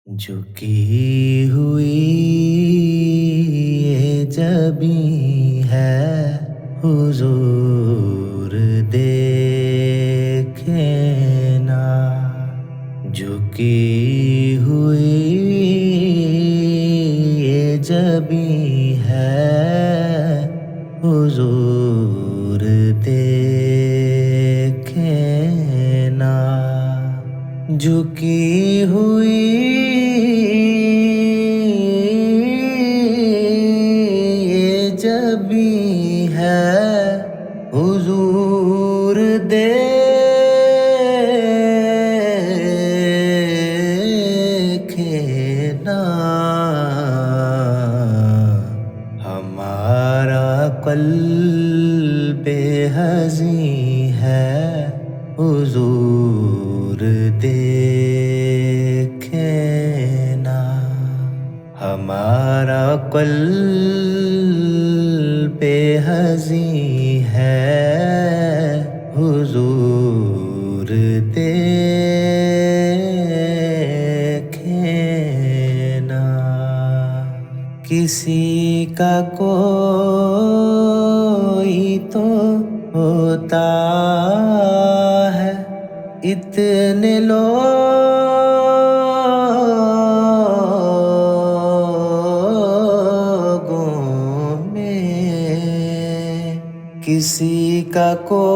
جھکی ہوئی یہ جبیں ہے حضور دیکھے نا، جھکی ہوئی یہ جبیں ہے حضور دیکھے نا، جھکی ہوئی یہ جبیں ہے حضور دیکھے نا، ہمارا قلب حزین ہے حضور دیکھے نا، ہمارا قلب حزین ہے حضور دیکھے نا، کسی کا کوئی تو ہوتا ہے اتنے لوگوں میں، کسی کا کوئی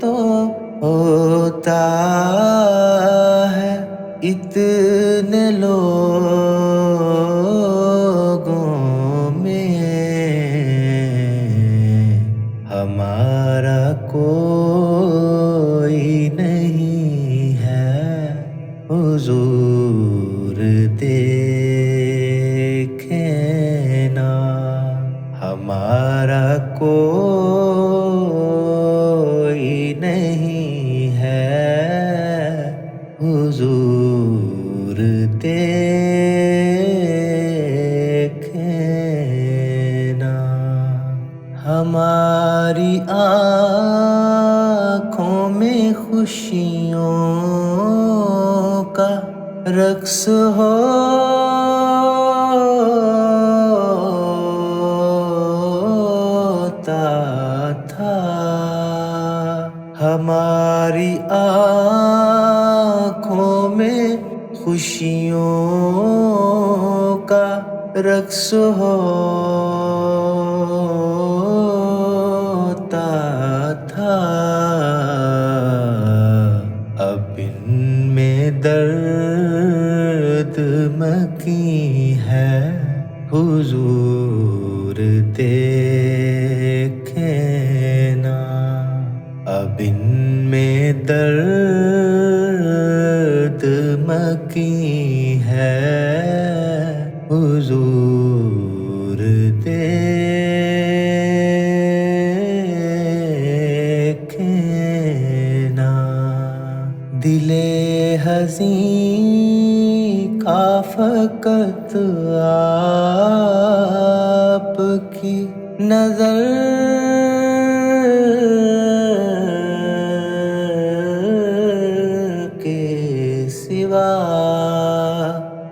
تو ہوتا ہے اتنے لوگوں میں، ہمارا کوئی نہیں ہے حضور دیکھے نا، ہمارا کوئی نہیں ہے حضور دیکھے نا، ہماری آنکھوں میں خوشیوں کا رقص ہوتا تھا، ہماری آنکھوں میں خوشیوں کا رقص ہوتا تھا، اب ان میں درد مکی ہے حضور دیکھے نا، اب ان میں درد مکی ہے حضور دیکھے نا، دل حزین کا فقط آپ کی نظر کے سوا،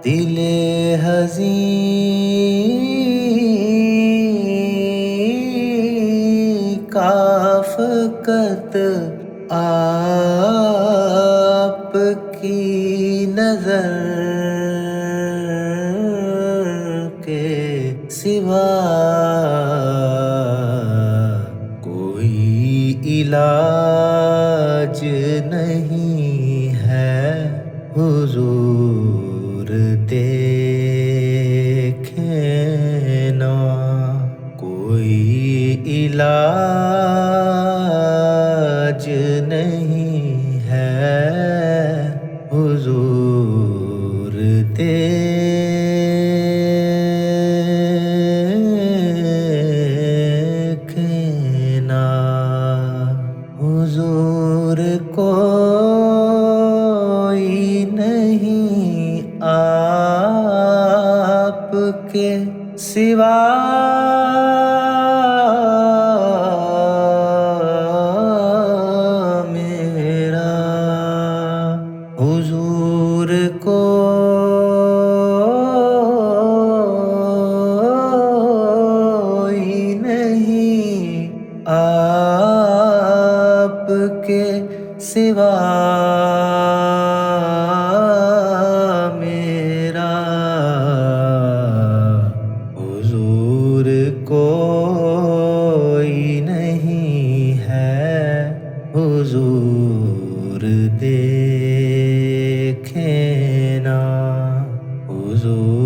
دل حزین کا فقط آپ کی نظر کے سوا کوئی علاج نہیں ہے حضور دیکھے نا، کوئی علاج نہیں ہے حضور دیکھے نا، حضور کوئی نہیں آپ کے سوا کے سوا میرا حضور کوئی نہیں ہے، حضور دیکھے نا، حضور